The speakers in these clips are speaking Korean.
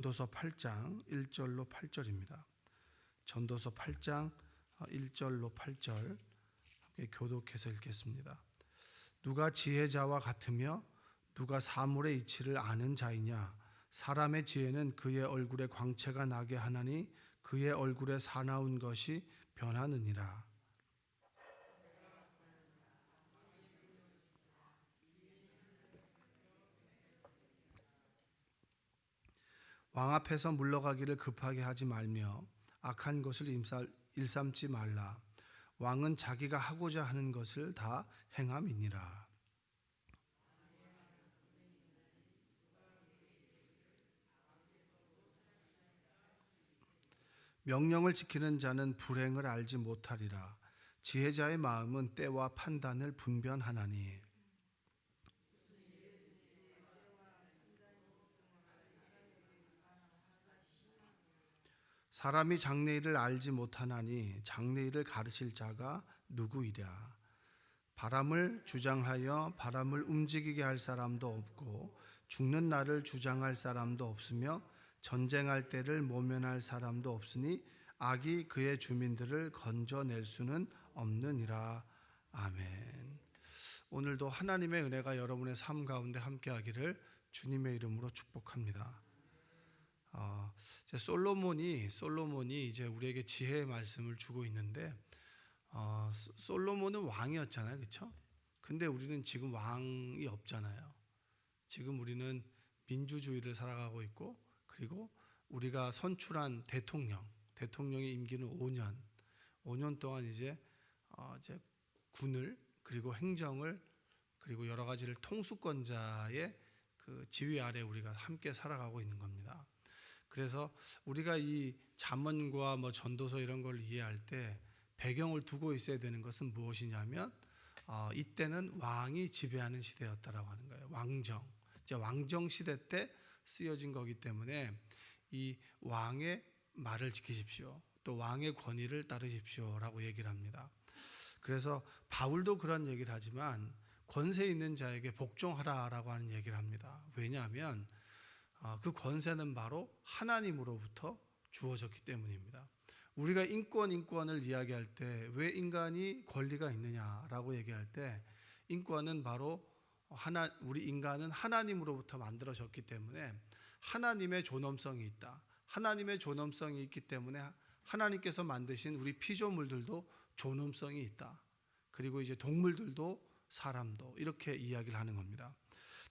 전도서 8장 1절로 8절입니다. 전도서 8장 1절로 8절 함께 교독해서 읽겠습니다. 누가 지혜자와 같으며 누가 사물의 이치를 아는 자이냐? 사람의 지혜는 그의 얼굴에 광채가 나게 하나니 그의 얼굴에 사나운 것이 변하느니라. 왕 앞에서 물러가기를 급하게 하지 말며 악한 것을 일삼지 말라. 왕은 자기가 하고자 하는 것을 다 행함이니라. 명령을 지키는 자는 불행을 알지 못하리라. 지혜자의 마음은 때와 판단을 분별하나니. 사람이 장래일을 알지 못하나니 장래일을 가르칠 자가 누구이랴. 바람을 주장하여 바람을 움직이게 할 사람도 없고 죽는 날을 주장할 사람도 없으며 전쟁할 때를 모면할 사람도 없으니 악이 그의 주민들을 건져낼 수는 없느니라. 아멘. 오늘도 하나님의 은혜가 여러분의 삶 가운데 함께하기를 주님의 이름으로 축복합니다. 솔로몬이 이제 우리에게 지혜의 말씀을 주고 있는데, 솔로몬은 왕이었잖아요, 그렇죠? 근데 우리는 지금 왕이 없잖아요. 지금 우리는 민주주의를 살아가고 있고, 그리고 우리가 선출한 대통령의 임기는 5년 동안 이제 군을 그리고 행정을 그리고 여러 가지를 통수권자의 그 지휘 아래 우리가 함께 살아가고 있는 겁니다. 그래서 우리가 이 잠언과 전도서 이런 걸 이해할 때 배경을 두고 있어야 되는 것은 무엇이냐면 이때는 왕이 지배하는 시대였다라고 하는 거예요. 왕정 시대 때 쓰여진 거기 때문에 이 왕의 말을 지키십시오. 또 왕의 권위를 따르십시오라고 얘기를 합니다. 그래서 바울도 그런 얘기를 하지만 권세 있는 자에게 복종하라라고 하는 얘기를 합니다. 왜냐하면 그 권세는 바로 하나님으로부터 주어졌기 때문입니다. 우리가 인권을 이야기할 때 왜 인간이 권리가 있느냐라고 얘기할 때 인권은 바로 우리 인간은 하나님으로부터 만들어졌기 때문에 하나님의 존엄성이 있다. 하나님의 존엄성이 있기 때문에 하나님께서 만드신 우리 피조물들도 존엄성이 있다. 그리고 이제 동물들도 사람도 이렇게 이야기를 하는 겁니다.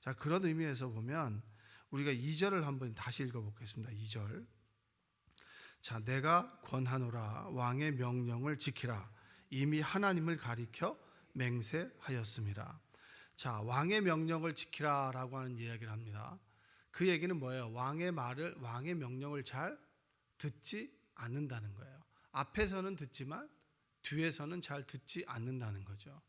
자, 그런 의미에서 보면 우리가 2절을 한번 다시 읽어보겠습니다. 2절. 자, 내가 권하노라. 왕의 명령을 지키라. 이미 하나님을 가리켜 맹세하였습니다. 자, 왕의 명령을 지키라라고 하는 이야기를 합니다. 그 얘기는 뭐예요? 왕의 명령을 잘 듣지 않는다는 거예요. 앞에서는 듣지만 뒤에서는 잘 듣지 않는다는 거죠.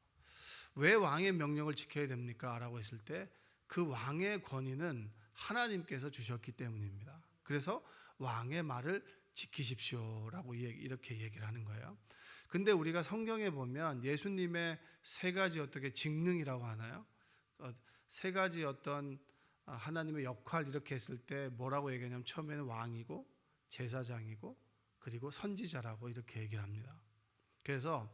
왜 왕의 명령을 지켜야 됩니까? 라고 했을 때 그 왕의 권위는 하나님께서 주셨기 때문입니다. 그래서 왕의 말을 지키십시오라고 이렇게 얘기를 하는 거예요. 근데 우리가 성경에 보면 예수님의 세 가지 어떻게 직능이라고 하나요? 세 가지 어떤 하나님의 역할 이렇게 했을 때 뭐라고 얘기하냐면 처음에는 왕이고 제사장이고 그리고 선지자라고 이렇게 얘기를 합니다. 그래서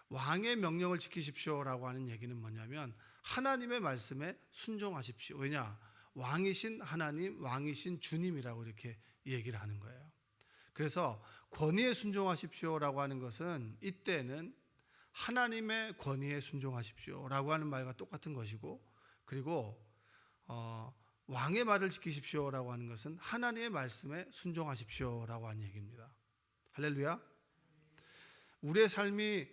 왕의 명령을 지키십시오라고 하는 얘기는 뭐냐면 하나님의 말씀에 순종하십시오. 왜냐? 왕이신 하나님, 왕이신 주님이라고 이렇게 얘기를 하는 거예요. 그래서 권위에 순종하십시오라고 하는 것은 이때는 하나님의 권위에 순종하십시오라고 하는 말과 똑같은 것이고, 그리고 왕의 말을 지키십시오라고 하는 것은 하나님의 말씀에 순종하십시오라고 하는 얘기입니다. 할렐루야. 우리의 삶이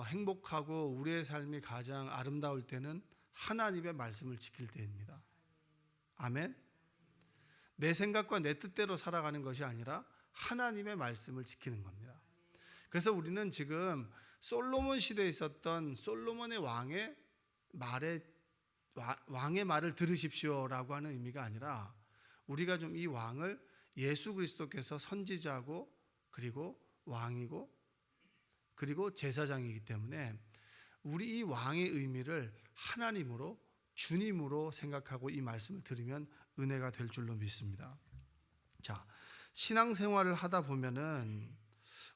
행복하고 우리의 삶이 가장 아름다울 때는 하나님의 말씀을 지킬 때입니다. 아멘. 내 생각과 내 뜻대로 살아가는 것이 아니라 하나님의 말씀을 지키는 겁니다. 그래서 우리는 지금 솔로몬 시대에 있었던 솔로몬의 왕의 말을 들으십시오라고 하는 의미가 아니라 우리가 좀 이 왕을 예수 그리스도께서 선지자고 그리고 왕이고 그리고 제사장이기 때문에 우리 이 왕의 의미를 하나님으로 주님으로 생각하고 이 말씀을 들으면 은혜가 될 줄로 믿습니다. 자, 신앙생활을 하다 보면은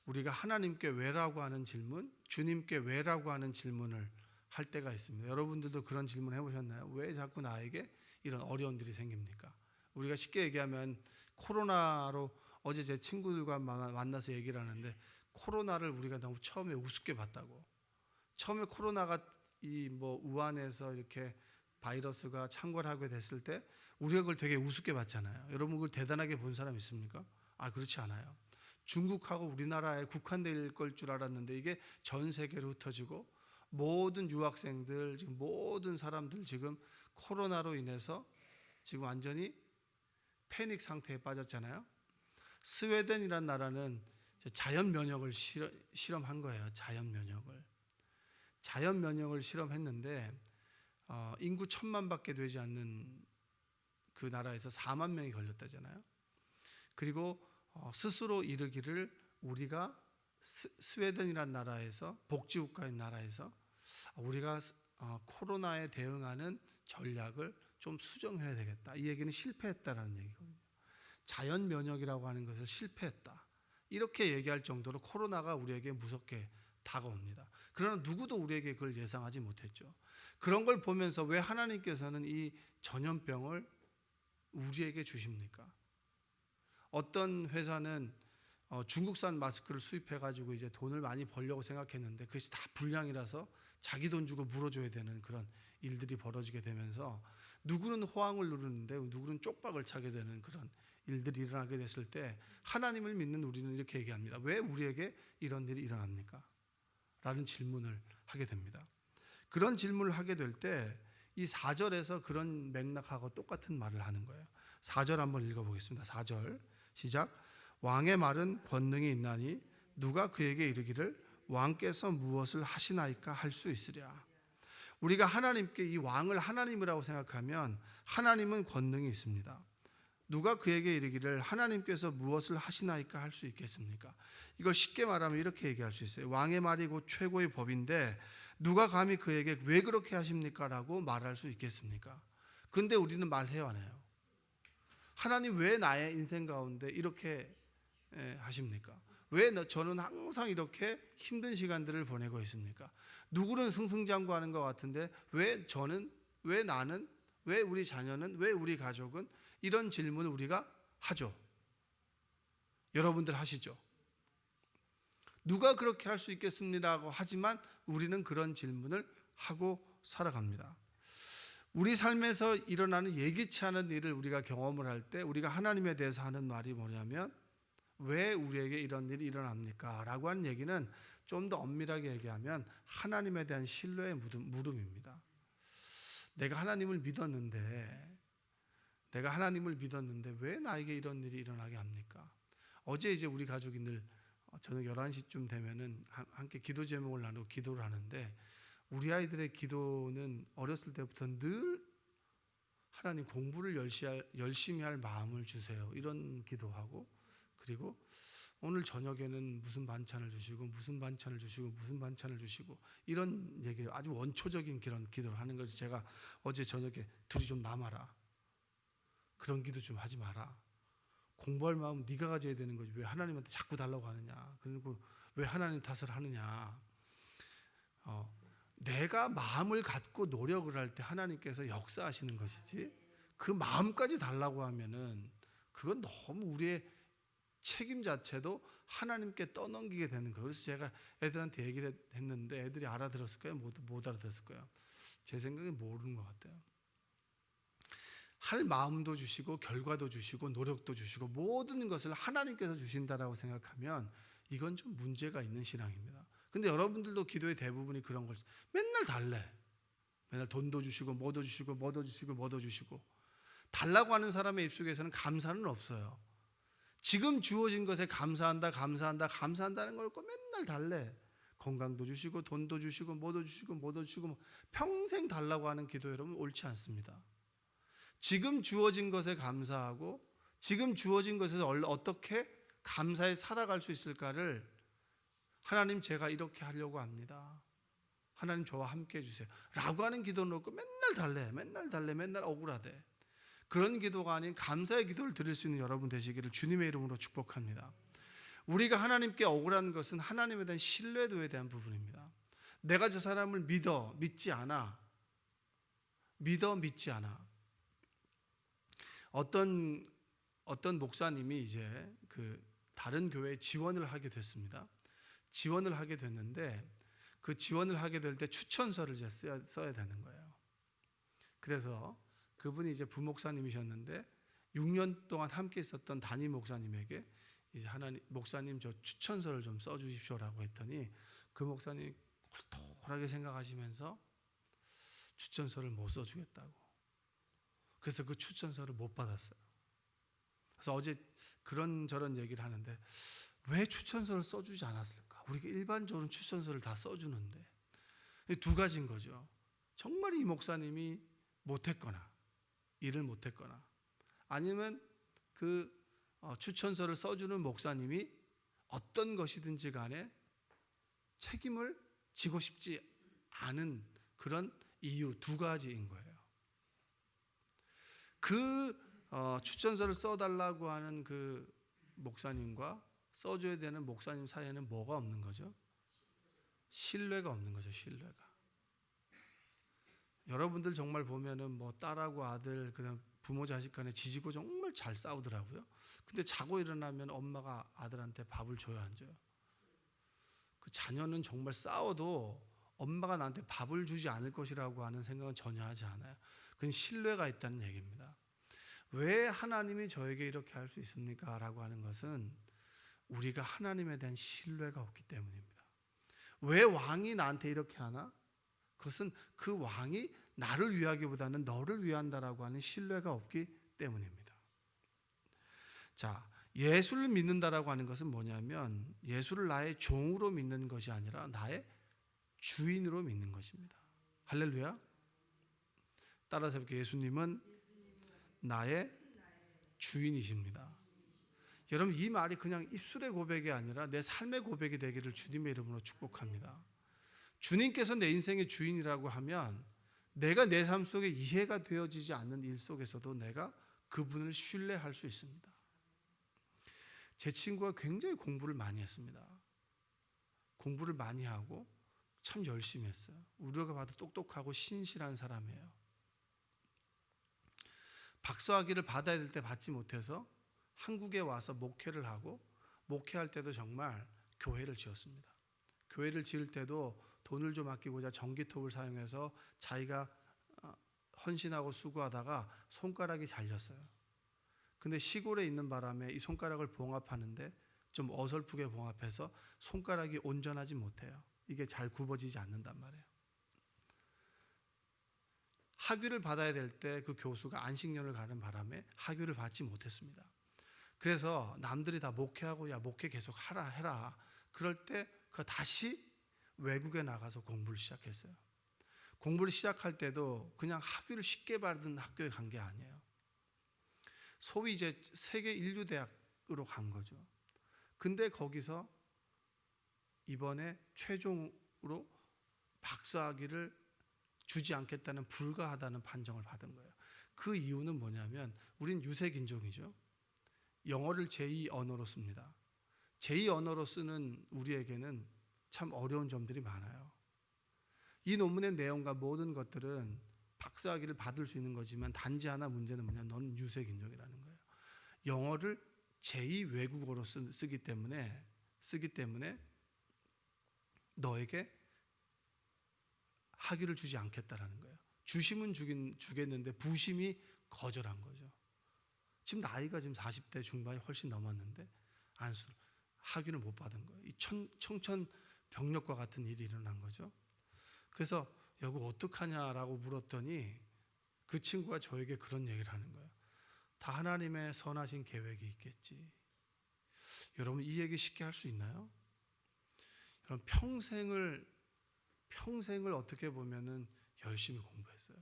우리가 하나님께 왜라고 하는 질문, 주님께 왜라고 하는 질문을 할 때가 있습니다. 여러분들도 그런 질문 해보셨나요? 왜 자꾸 나에게 이런 어려운 일이 생깁니까? 우리가 쉽게 얘기하면 코로나로, 어제 제 친구들과 만나서 얘기를 하는데, 코로나를 우리가 너무 처음에 우습게 봤다고. 처음에 코로나가 이 뭐 우한에서 이렇게 바이러스가 창궐하게 됐을 때 우리가 그걸 되게 우습게 봤잖아요. 여러분 그걸 대단하게 본 사람 있습니까? 그렇지 않아요. 중국하고 우리나라에 국한될 걸 줄 알았는데 이게 전 세계로 흩어지고, 모든 유학생들, 지금 모든 사람들 지금 코로나로 인해서 지금 완전히 패닉 상태에 빠졌잖아요. 스웨덴이란 나라는 자연 면역을 실험한 거예요. 자연 면역을 실험했는데 인구 1,000만밖에 되지 않는 그 나라에서 4만 명이 걸렸다잖아요. 그리고 스스로 이르기를, 우리가 스웨덴이란 나라에서, 복지국가인 나라에서 우리가 코로나에 대응하는 전략을 좀 수정해야 되겠다. 이 얘기는 실패했다라는 얘기거든요. 자연 면역이라고 하는 것을 실패했다. 이렇게 얘기할 정도로 코로나가 우리에게 무섭게 다가옵니다. 그러나 누구도 우리에게 그걸 예상하지 못했죠. 그런 걸 보면서 왜 하나님께서는 이 전염병을 우리에게 주십니까? 어떤 회사는 중국산 마스크를 수입해가지고 이제 돈을 많이 벌려고 생각했는데 그것이 다 불량이라서 자기 돈 주고 물어줘야 되는 그런 일들이 벌어지게 되면서, 누구는 호황을 누르는데 누구는 쪽박을 차게 되는 그런 일들이 일어나게 됐을 때, 하나님을 믿는 우리는 이렇게 얘기합니다. 왜 우리에게 이런 일이 일어납니까? 라는 질문을 하게 됩니다. 그런 질문을 하게 될 때 이 4절에서 그런 맥락하고 똑같은 말을 하는 거예요. 4절 한번 읽어보겠습니다. 4절 시작. 왕의 말은 권능이 있나니 누가 그에게 이르기를 왕께서 무엇을 하시나이까 할 수 있으랴. 우리가 하나님께, 이 왕을 하나님이라고 생각하면 하나님은 권능이 있습니다. 누가 그에게 이르기를 하나님께서 무엇을 하시나이까 할 수 있겠습니까? 이걸 쉽게 말하면 이렇게 얘기할 수 있어요. 왕의 말이 곧 최고의 법인데 누가 감히 그에게 왜 그렇게 하십니까? 라고 말할 수 있겠습니까? 근데 우리는 말해요, 안 해요? 하나님 왜 나의 인생 가운데 이렇게 하십니까? 왜 저는 항상 이렇게 힘든 시간들을 보내고 있습니까? 누구는 승승장구하는 것 같은데 왜 저는, 왜 나는, 왜 우리 자녀는, 왜 우리 가족은, 이런 질문을 우리가 하죠. 여러분들 하시죠? 누가 그렇게 할 수 있겠습니다라고 하지만 우리는 그런 질문을 하고 살아갑니다. 우리 삶에서 일어나는 예기치 않은 일을 우리가 경험을 할 때 우리가 하나님에 대해서 하는 말이 뭐냐면, 왜 우리에게 이런 일이 일어납니까? 라고 하는 얘기는 좀 더 엄밀하게 얘기하면 하나님에 대한 신뢰의 물음입니다. 내가 하나님을 믿었는데 왜 나에게 이런 일이 일어나게 합니까? 어제 이제 우리 가족이 늘 저녁 11시쯤 되면은 함께 기도 제목을 나누고 기도를 하는데, 우리 아이들의 기도는 어렸을 때부터 늘 하나님 공부를 열심히 할 마음을 주세요, 이런 기도하고, 그리고 오늘 저녁에는 무슨 반찬을 주시고 이런 얘기를, 아주 원초적인 그런 기도를 하는 거지. 제가 어제 저녁에 둘이 좀 남아라, 그런 기도 좀 하지 마라, 공부할 마음 네가 가져야 되는 거지 왜 하나님한테 자꾸 달라고 하느냐, 그리고 왜 하나님 탓을 하느냐. 내가 마음을 갖고 노력을 할 때 하나님께서 역사하시는 것이지, 그 마음까지 달라고 하면은 그건 너무 우리의 책임 자체도 하나님께 떠넘기게 되는 거예요. 그래서 제가 애들한테 얘기를 했는데 애들이 알아들었을까요? 못 알아들었을까요? 제 생각엔 모르는 것 같아요. 할 마음도 주시고 결과도 주시고 노력도 주시고 모든 것을 하나님께서 주신다라고 생각하면 이건 좀 문제가 있는 신앙입니다. 근데 여러분들도 기도의 대부분이 그런 걸 맨날 달래. 맨날 돈도 주시고 뭐도 주시고 달라고 하는 사람의 입속에서는 감사는 없어요. 지금 주어진 것에 감사한다는 걸 맨날 달래. 건강도 주시고 돈도 주시고 뭐도 주시고 평생 달라고 하는 기도, 여러분 옳지 않습니다. 지금 주어진 것에 감사하고 지금 주어진 것에서 어떻게 감사에 살아갈 수 있을까를, 하나님 제가 이렇게 하려고 합니다, 하나님 저와 함께 해주세요 라고 하는 기도 놓고 맨날 달래, 맨날 억울하대. 그런 기도가 아닌 감사의 기도를 드릴 수 있는 여러분 되시기를 주님의 이름으로 축복합니다. 우리가 하나님께 억울한 것은 하나님에 대한 신뢰도에 대한 부분입니다. 내가 저 사람을 믿지 않아. 어떤 목사님이 이제 그 다른 교회에 지원을 하게 됐습니다. 지원을 하게 됐는데 그 지원을 하게 될 때 추천서를 이제 써야 되는 거예요. 그래서 그분이 이제 부목사님이셨는데 6년 동안 함께 있었던 담임 목사님에게 이제 목사님 저 추천서를 좀 써주십시오라고 했더니 그 목사님이 홀똘하게 생각하시면서 추천서를 못 써주겠다고. 그래서 그 추천서를 못 받았어요. 그래서 어제 그런저런 얘기를 하는데 왜 추천서를 써주지 않았을까? 우리가 일반적으로 추천서를 다 써주는데. 두 가지인 거죠. 정말 이 목사님이 못했거나 일을 못했거나 아니면 그 추천서를 써주는 목사님이 어떤 것이든지 간에 책임을 지고 싶지 않은 그런 이유 두 가지인 거예요. 그 추천서를 써달라고 하는 그 목사님과 써줘야 되는 목사님 사이에는 뭐가 없는 거죠? 신뢰가 없는 거죠. 신뢰가. 여러분들 정말 보면은 뭐 딸하고 아들 그냥 부모 자식 간에 지지고 정말 잘 싸우더라고요. 근데 자고 일어나면 엄마가 아들한테 밥을 줘야 안 줘요? 그 자녀는 정말 싸워도 엄마가 나한테 밥을 주지 않을 것이라고 하는 생각은 전혀 하지 않아요. 그건 신뢰가 있다는 얘기입니다. 왜 하나님이 저에게 이렇게 할 수 있습니까? 라고 하는 것은 우리가 하나님에 대한 신뢰가 없기 때문입니다. 왜 왕이 나한테 이렇게 하나? 그것은 그 왕이 나를 위하기보다는 너를 위한다라고 하는 신뢰가 없기 때문입니다. 자, 예수를 믿는다라고 하는 것은 뭐냐면 예수를 나의 종으로 믿는 것이 아니라 나의 주인으로 믿는 것입니다. 할렐루야. 따라서 이렇게 예수님은 나의 주인이십니다. 여러분 이 말이 그냥 입술의 고백이 아니라 내 삶의 고백이 되기를 주님의 이름으로 축복합니다. 주님께서 내 인생의 주인이라고 하면 내가 내 삶 속에 이해가 되어지지 않는 일 속에서도 내가 그분을 신뢰할 수 있습니다. 제 친구가 굉장히 공부를 많이 했습니다. 공부를 많이 하고 참 열심히 했어요. 우리가 봐도 똑똑하고 신실한 사람이에요. 박사학위를 받아야 될 때 받지 못해서 한국에 와서 목회를 하고 목회할 때도 정말 교회를 지었습니다. 교회를 지을 때도 돈을 좀 아끼고자 전기톱을 사용해서 자기가 헌신하고 수고하다가 손가락이 잘렸어요. 근데 시골에 있는 바람에 이 손가락을 봉합하는데 좀 어설프게 봉합해서 손가락이 온전하지 못해요. 이게 잘 굽어지지 않는단 말이에요. 학위를 받아야 될 때 그 교수가 안식년을 가는 바람에 학위를 받지 못했습니다. 그래서 남들이 다 목회하고 야 목회 계속 해라. 그럴 때 그 다시 외국에 나가서 공부를 시작했어요. 공부를 시작할 때도 그냥 학위를 쉽게 받은 학교에 간 게 아니에요. 소위 이제 세계 인류 대학으로 간 거죠. 근데 거기서 이번에 최종으로 박사학위를 주지 않겠다는 불가하다는 판정을 받은 거예요. 그 이유는 뭐냐면 우린 유색인종이죠. 영어를 제2 언어로 씁니다. 제2 언어로 쓰는 우리에게는 참 어려운 점들이 많아요. 이 논문의 내용과 모든 것들은 박사학위를 받을 수 있는 거지만 단지 하나 문제는 뭐냐면 너는 유색인종이라는 거예요. 영어를 제2 외국어로 쓰기 때문에 너에게 학위를 주지 않겠다라는 거예요. 주심은 주겠는데 부심이 거절한 거죠. 지금 나이가 지금 40대 중반이 훨씬 넘었는데 학위를 못 받은 거예요. 이 청천벽력과 같은 일이 일어난 거죠. 그래서 여보 어떡하냐라고 물었더니 그 친구가 저에게 그런 얘기를 하는 거예요. 다 하나님의 선하신 계획이 있겠지. 여러분 이 얘기 쉽게 할 수 있나요? 여러분 평생을 어떻게 보면은 열심히 공부했어요.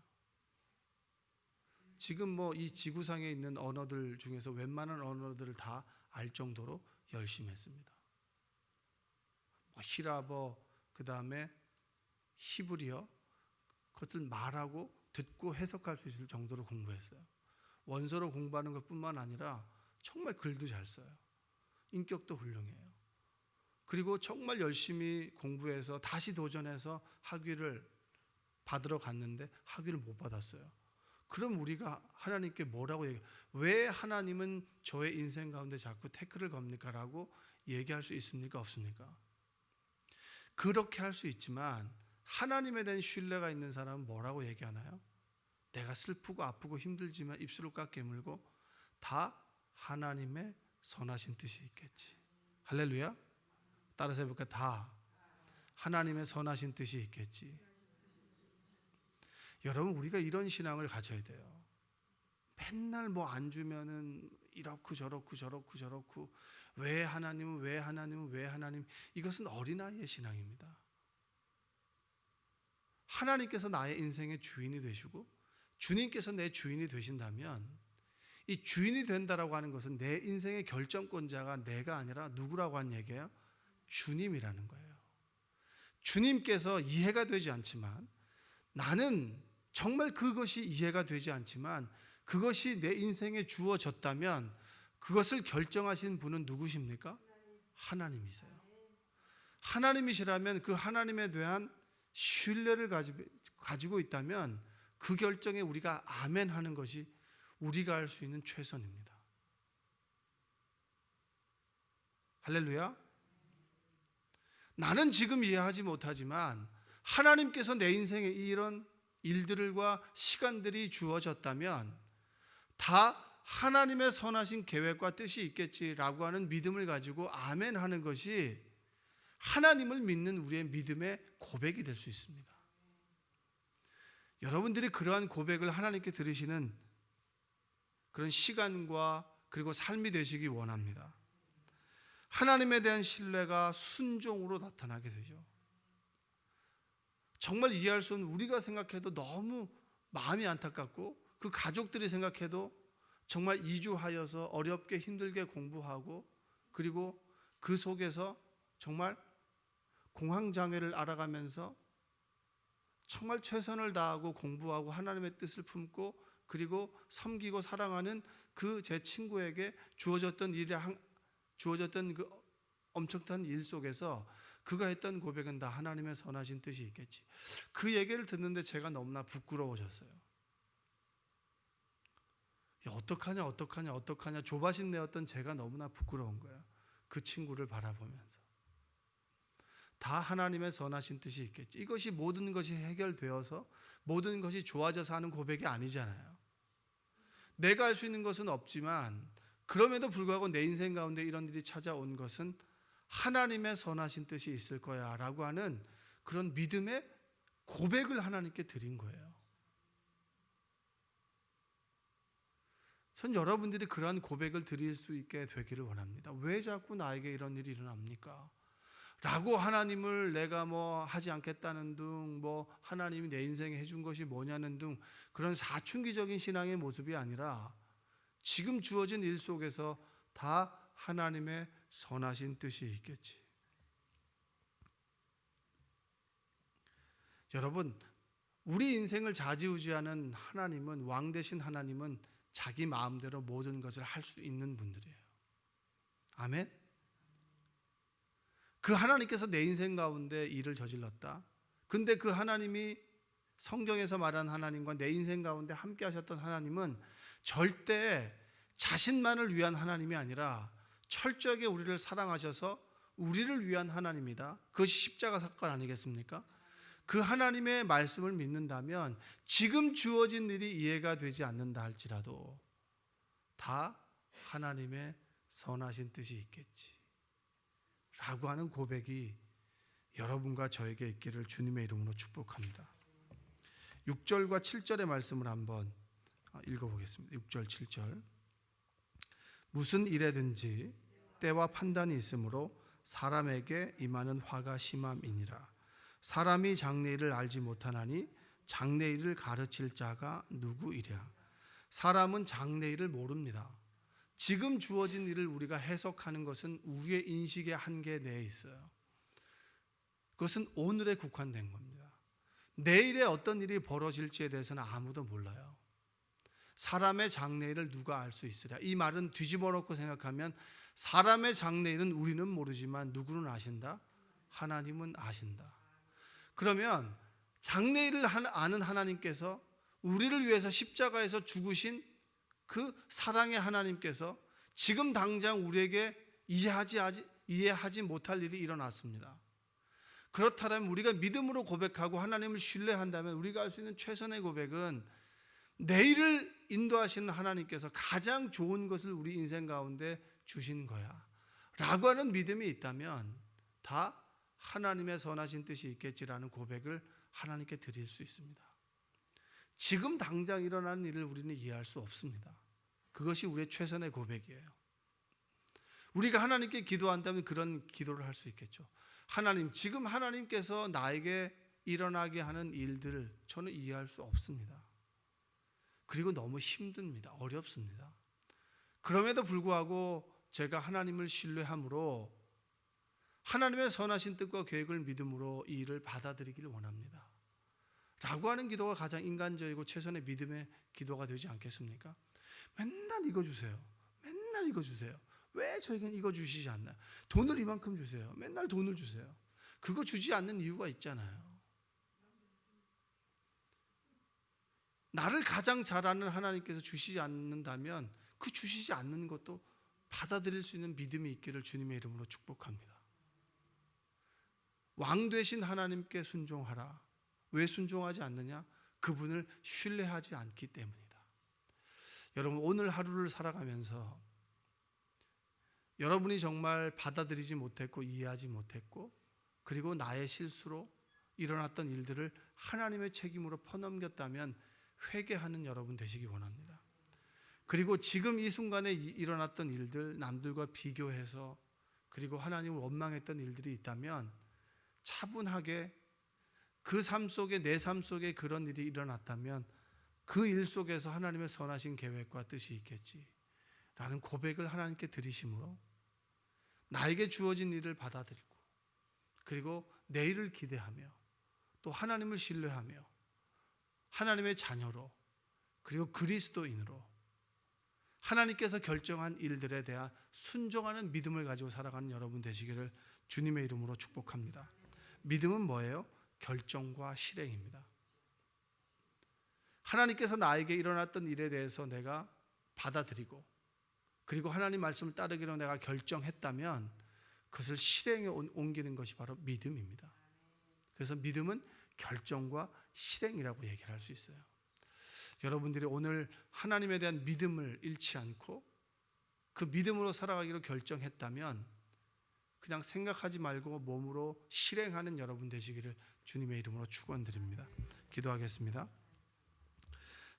지금 뭐 이 지구상에 있는 언어들 중에서 웬만한 언어들을 다 알 정도로 열심히 했습니다. 뭐 히라버, 그 다음에 히브리어, 그것을 말하고 듣고 해석할 수 있을 정도로 공부했어요. 원서로 공부하는 것뿐만 아니라 정말 글도 잘 써요. 인격도 훌륭해요. 그리고 정말 열심히 공부해서 다시 도전해서 학위를 받으러 갔는데 학위를 못 받았어요. 그럼 우리가 하나님께 뭐라고 얘기해요? 왜 하나님은 저의 인생 가운데 자꾸 태클을 겁니까? 라고 얘기할 수 있습니까? 없습니까? 그렇게 할 수 있지만 하나님에 대한 신뢰가 있는 사람은 뭐라고 얘기하나요? 내가 슬프고 아프고 힘들지만 입술을 꽉 깨물고 다 하나님의 선하신 뜻이 있겠지. 할렐루야. 따라서 해볼까? 다 하나님의 선하신 뜻이 있겠지. 여러분, 우리가 이런 신앙을 가져야 돼요. 맨날 뭐 안 주면은 이렇고 저렇고 왜 하나님 이것은 어린아이의 신앙입니다. 하나님께서 나의 인생의 주인이 되시고 주님께서 내 주인이 되신다면 이 주인이 된다라고 하는 것은 내 인생의 결정권자가 내가 아니라 누구라고 하는 얘기예요? 주님이라는 거예요. 주님께서 이해가 되지 않지만 나는 정말 그것이 이해가 되지 않지만 그것이 내 인생에 주어졌다면 그것을 결정하신 분은 누구십니까? 하나님이세요. 하나님이시라면 그 하나님에 대한 신뢰를 가지고 있다면 그 결정에 우리가 아멘 하는 것이 우리가 할 수 있는 최선입니다. 할렐루야. 나는 지금 이해하지 못하지만 하나님께서 내 인생에 이런 일들과 시간들이 주어졌다면 다 하나님의 선하신 계획과 뜻이 있겠지라고 하는 믿음을 가지고 아멘 하는 것이 하나님을 믿는 우리의 믿음의 고백이 될 수 있습니다. 여러분들이 그러한 고백을 하나님께 들으시는 그런 시간과 그리고 삶이 되시기 원합니다. 하나님에 대한 신뢰가 순종으로 나타나게 되죠. 정말 이해할 수 없는, 우리가 생각해도 너무 마음이 안타깝고 그 가족들이 생각해도 정말 이주하여서 어렵게 힘들게 공부하고 그리고 그 속에서 정말 공황장애를 알아가면서 정말 최선을 다하고 공부하고 하나님의 뜻을 품고 그리고 섬기고 사랑하는 그 제 친구에게 주어졌던 그 엄청난 일 속에서 그가 했던 고백은 다 하나님의 선하신 뜻이 있겠지. 그 얘기를 듣는데 제가 너무나 부끄러워졌어요. 야, 어떡하냐 조바심 내었던 제가 너무나 부끄러운 거예요. 그 친구를 바라보면서 다 하나님의 선하신 뜻이 있겠지. 이것이 모든 것이 해결되어서 모든 것이 좋아져서 하는 고백이 아니잖아요. 내가 할 수 있는 것은 없지만 그럼에도 불구하고 내 인생 가운데 이런 일이 찾아온 것은 하나님의 선하신 뜻이 있을 거야 라고 하는 그런 믿음의 고백을 하나님께 드린 거예요. 전 여러분들이 그러한 고백을 드릴 수 있게 되기를 원합니다. 왜 자꾸 나에게 이런 일이 일어납니까? 라고 하나님을 내가 뭐 하지 않겠다는 등 뭐 하나님이 내 인생에 해준 것이 뭐냐는 등 그런 사춘기적인 신앙의 모습이 아니라 지금 주어진 일 속에서 다 하나님의 선하신 뜻이 있겠지. 여러분, 우리 인생을 좌지우지하는 하나님은, 왕 되신 하나님은 자기 마음대로 모든 것을 할 수 있는 분들이에요. 아멘. 그 하나님께서 내 인생 가운데 일을 저질렀다. 근데 그 하나님이 성경에서 말하는 하나님과 내 인생 가운데 함께 하셨던 하나님은 절대 자신만을 위한 하나님이 아니라 철저하게 우리를 사랑하셔서 우리를 위한 하나님이다. 그것이 십자가 사건 아니겠습니까? 그 하나님의 말씀을 믿는다면 지금 주어진 일이 이해가 되지 않는다 할지라도 다 하나님의 선하신 뜻이 있겠지 라고 하는 고백이 여러분과 저에게 있기를 주님의 이름으로 축복합니다. 6절과 7절의 말씀을 한번 읽어보겠습니다. 6절 7절. 무슨 일에든지 때와 판단이 있으므로 사람에게 임하는 화가 심함이니라. 사람이 장래일을 알지 못하나니 장래일을 가르칠 자가 누구이랴. 사람은 장래일을 모릅니다. 지금 주어진 일을 우리가 해석하는 것은 우리의 인식의 한계 내에 있어요. 그것은 오늘에 국한된 겁니다. 내일에 어떤 일이 벌어질지에 대해서는 아무도 몰라요. 사람의 장래일을 누가 알 수 있으랴. 이 말은 뒤집어 놓고 생각하면 사람의 장래일은 우리는 모르지만 누구는 아신다? 하나님은 아신다. 그러면 장래일을 아는 하나님께서 우리를 위해서 십자가에서 죽으신 그 사랑의 하나님께서 지금 당장 우리에게 이해하지 못할 일이 일어났습니다. 그렇다면 우리가 믿음으로 고백하고 하나님을 신뢰한다면 우리가 할 수 있는 최선의 고백은 내일을 인도하시는 하나님께서 가장 좋은 것을 우리 인생 가운데 주신 거야 라고 하는 믿음이 있다면 다 하나님의 선하신 뜻이 있겠지라는 고백을 하나님께 드릴 수 있습니다. 지금 당장 일어나는 일을 우리는 이해할 수 없습니다. 그것이 우리의 최선의 고백이에요. 우리가 하나님께 기도한다면 그런 기도를 할 수 있겠죠. 하나님, 지금 하나님께서 나에게 일어나게 하는 일들을 저는 이해할 수 없습니다. 그리고 너무 힘듭니다. 어렵습니다. 그럼에도 불구하고 제가 하나님을 신뢰함으로 하나님의 선하신 뜻과 계획을 믿음으로 이 일을 받아들이기를 원합니다 라고 하는 기도가 가장 인간적이고 최선의 믿음의 기도가 되지 않겠습니까? 맨날 이거 주세요. 맨날 이거 주세요. 왜 저에겐 이거 주시지 않나요? 돈을 이만큼 주세요. 맨날 돈을 주세요. 그거 주지 않는 이유가 있잖아요. 나를 가장 잘 아는 하나님께서 주시지 않는다면 그 주시지 않는 것도 받아들일 수 있는 믿음이 있기를 주님의 이름으로 축복합니다. 왕 되신 하나님께 순종하라. 왜 순종하지 않느냐? 그분을 신뢰하지 않기 때문이다. 여러분, 오늘 하루를 살아가면서 여러분이 정말 받아들이지 못했고 이해하지 못했고 그리고 나의 실수로 일어났던 일들을 하나님의 책임으로 퍼넘겼다면 회개하는 여러분 되시기 원합니다. 그리고 지금 이 순간에 일어났던 일들, 남들과 비교해서 그리고 하나님을 원망했던 일들이 있다면 차분하게 그 삶 속에, 내 삶 속에 그런 일이 일어났다면 그 일 속에서 하나님의 선하신 계획과 뜻이 있겠지 라는 고백을 하나님께 드리심으로 나에게 주어진 일을 받아들이고 그리고 내일을 기대하며 또 하나님을 신뢰하며 하나님의 자녀로 그리고 그리스도인으로 하나님께서 결정한 일들에 대한 순종하는 믿음을 가지고 살아가는 여러분 되시기를 주님의 이름으로 축복합니다. 믿음은 뭐예요? 결정과 실행입니다. 하나님께서 나에게 일어났던 일에 대해서 내가 받아들이고 그리고 하나님 말씀을 따르기로 내가 결정했다면 그것을 실행에 옮기는 것이 바로 믿음입니다. 그래서 믿음은 결정과 실행이라고 얘기를 할 수 있어요. 여러분들이 오늘 하나님에 대한 믿음을 잃지 않고 그 믿음으로 살아가기로 결정했다면 그냥 생각하지 말고 몸으로 실행하는 여러분 되시기를 주님의 이름으로 축원드립니다. 기도하겠습니다.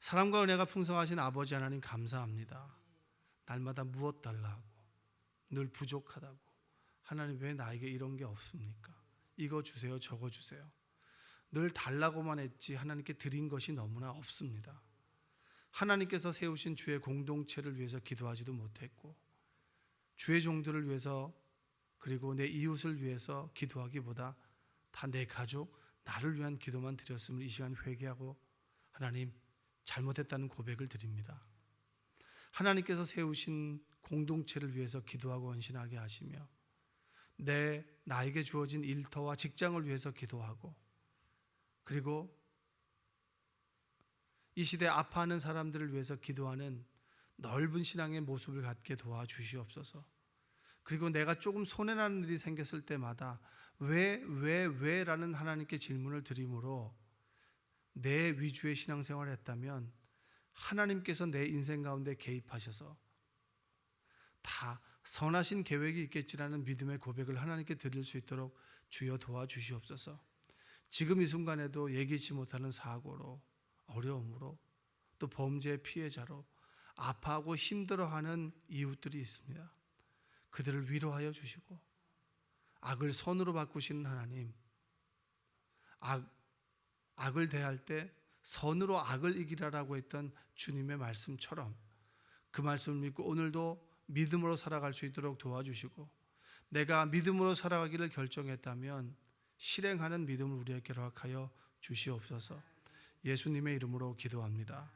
사랑과 은혜가 풍성하신 아버지 하나님 감사합니다. 날마다 무엇 달라고 늘 부족하다고 하나님 왜 나에게 이런 게 없습니까? 이거 주세요, 저거 주세요. 늘 달라고만 했지 하나님께 드린 것이 너무나 없습니다. 하나님께서 세우신 주의 공동체를 위해서 기도하지도 못했고 주의 종들을 위해서 그리고 내 이웃을 위해서 기도하기보다 다 내 가족, 나를 위한 기도만 드렸음을 이 시간 회개하고 하나님 잘못했다는 고백을 드립니다. 하나님께서 세우신 공동체를 위해서 기도하고 헌신하게 하시며 나에게 주어진 일터와 직장을 위해서 기도하고 그리고 이 시대 아파하는 사람들을 위해서 기도하는 넓은 신앙의 모습을 갖게 도와주시옵소서. 그리고 내가 조금 손해나는 일이 생겼을 때마다 왜라는 하나님께 질문을 드림으로 내 위주의 신앙생활을 했다면 하나님께서 내 인생 가운데 개입하셔서 다 선하신 계획이 있겠지라는 믿음의 고백을 하나님께 드릴 수 있도록 주여 도와주시옵소서. 지금 이 순간에도 예기치 못하는 사고로 어려움으로 또 범죄의 피해자로 아파하고 힘들어하는 이웃들이 있습니다. 그들을 위로하여 주시고 악을 선으로 바꾸시는 하나님, 악을 대할 때 선으로 악을 이기라라고 했던 주님의 말씀처럼 그 말씀을 믿고 오늘도 믿음으로 살아갈 수 있도록 도와주시고 내가 믿음으로 살아가기를 결정했다면 실행하는 믿음을 우리에게 허락하여 주시옵소서. 예수님의 이름으로 기도합니다.